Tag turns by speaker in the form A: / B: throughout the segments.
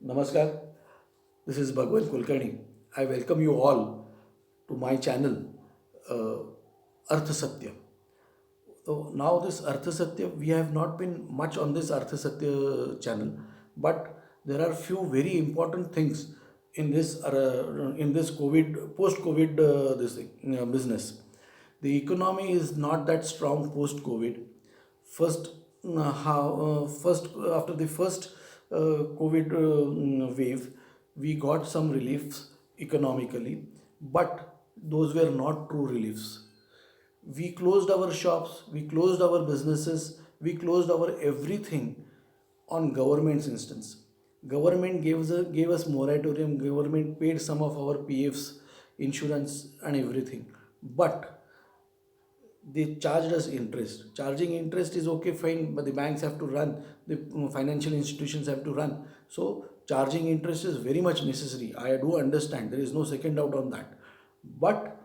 A: Namaskar, this is Bhagwan Kulkarni. I welcome you all to my channel, Artha Satya. So now this Artha Satya, we have not been much on this Artha Satya channel, but there are few very important things in this COVID post-COVID this thing, business. The economy is not that strong post-COVID. First, first after the first COVID wave, we got some reliefs economically, but those were not true reliefs. We closed our shops, we closed our businesses, we closed our everything on government's instance. Government gave us moratorium, government paid some of our PFs, insurance and everything. But they charged us interest. Charging interest is okay, fine, but the banks have to run, the financial institutions have to run. So charging interest is very much necessary. I do understand. There is no second doubt on that. But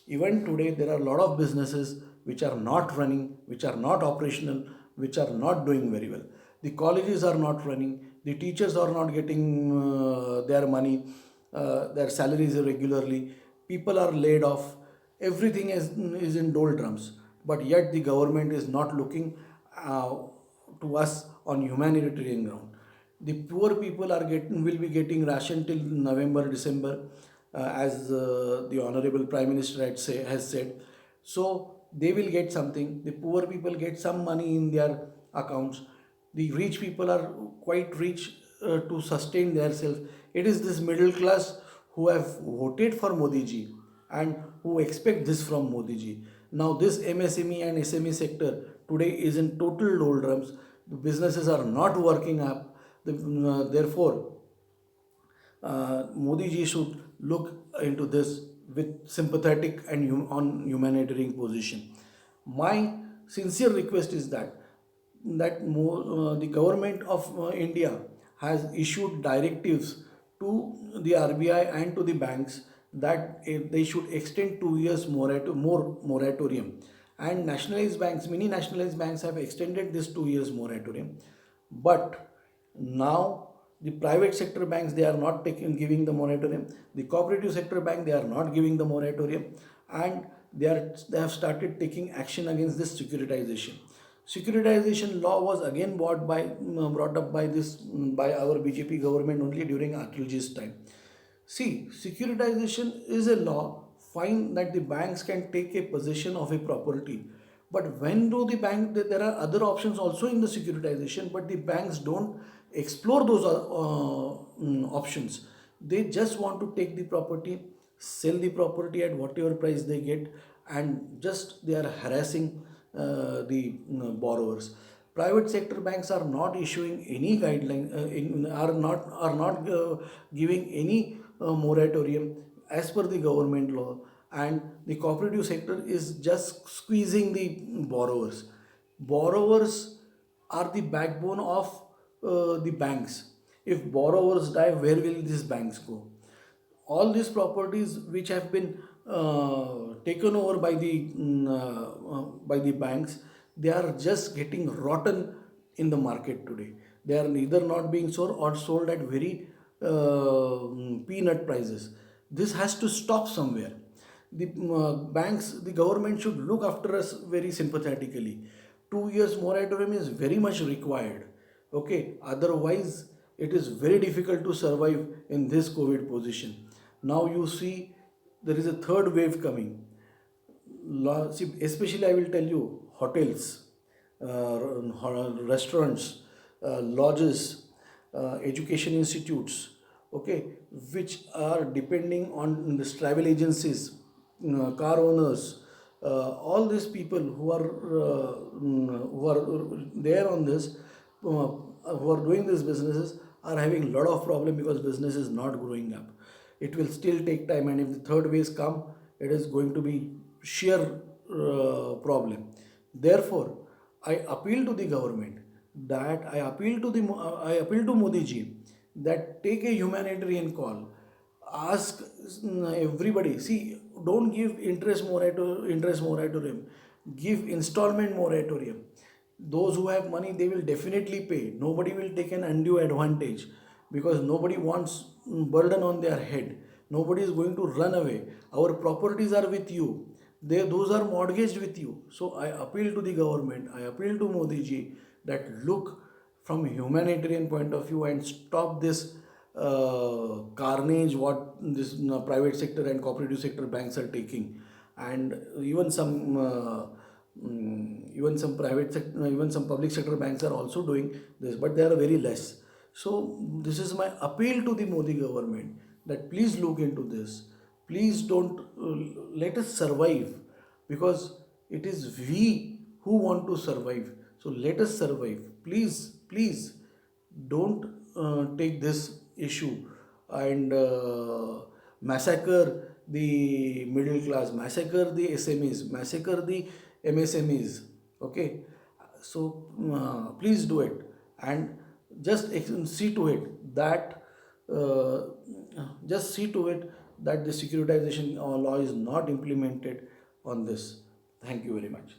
A: even today, there are a lot of businesses which are not running, which are not operational, which are not doing very well. The colleges are not running. The teachers are not getting their money, their salaries regularly. People are laid off. Everything is in doldrums. But yet the government is not looking to us on humanitarian ground. The poor people will be getting ration till November, December, as the Honorable Prime Minister has said. So they will get something. The poor people get some money in their accounts. The rich people are quite rich to sustain themselves. It is this middle class who have voted for Modi ji and who expect this from Modi ji. Now this MSME and SME sector today is in total doldrums. The businesses are not working up. Therefore, Modi ji should look into this with sympathetic and on humanitarian position. My sincere request is that the government of India has issued directives to the RBI and to the banks that they should extend 2 years more moratorium. And nationalized banks, many nationalized banks have extended this 2 years moratorium. But now the private sector banks, they are not giving the moratorium. The cooperative sector bank, they are not giving the moratorium, and they have started taking action against this securitization. Securitization law was again brought up by our BJP government only during Atalji's time. See, securitization is a law, fine that the banks can take a possession of a property. But when do the bank, there are other options also in the securitization, but the banks don't explore those options. They just want to take the property, sell the property at whatever price they get, and just they are harassing the borrowers. Private sector banks are not issuing any guideline, are not giving any moratorium as per the government law, and the cooperative sector is just squeezing the borrowers. Borrowers are the backbone of the banks. If borrowers die, where will these banks go? All these properties which have been taken over by the banks, they are just getting rotten in the market today. They are neither not being sold or sold at very peanut prices. This has to stop somewhere. The banks, the government should look after us very sympathetically. 2 years moratorium is very much required. Okay, otherwise it is very difficult to survive in this COVID position. Now you see there is a third wave coming. See, especially I will tell you, hotels, restaurants, lodges, education institutes, okay, which are depending on this travel agencies, car owners, all these people who are there on this, who are doing these businesses are having a lot of problem because business is not growing up. It will still take time, and if the third waves come, it is going to be sheer problem. Therefore, I appeal to the government, I appeal to Modi ji that take a humanitarian call. Ask everybody. See, don't give interest moratorium. Give installment moratorium. Those who have money, they will definitely pay. Nobody will take an undue advantage. because nobody wants burden on their head. Nobody is going to run away. Our properties are with you. Those are mortgaged with you. So I appeal to the government, I appeal to Modi ji, that look from a humanitarian point of view and stop this carnage what this private sector and cooperative sector banks are taking, and even some private sector, even some public sector banks are also doing this, but they are very less. So this is my appeal to the Modi government, that please look into this. Please don't let us survive, because it is we who want to survive. So let us survive. Please, please don't take this issue and massacre the middle class, massacre the SMEs, massacre the MSMEs. Okay, so please do it, and just see to it that uh, just see to it that the securitization law is not implemented on this. Thank you very much.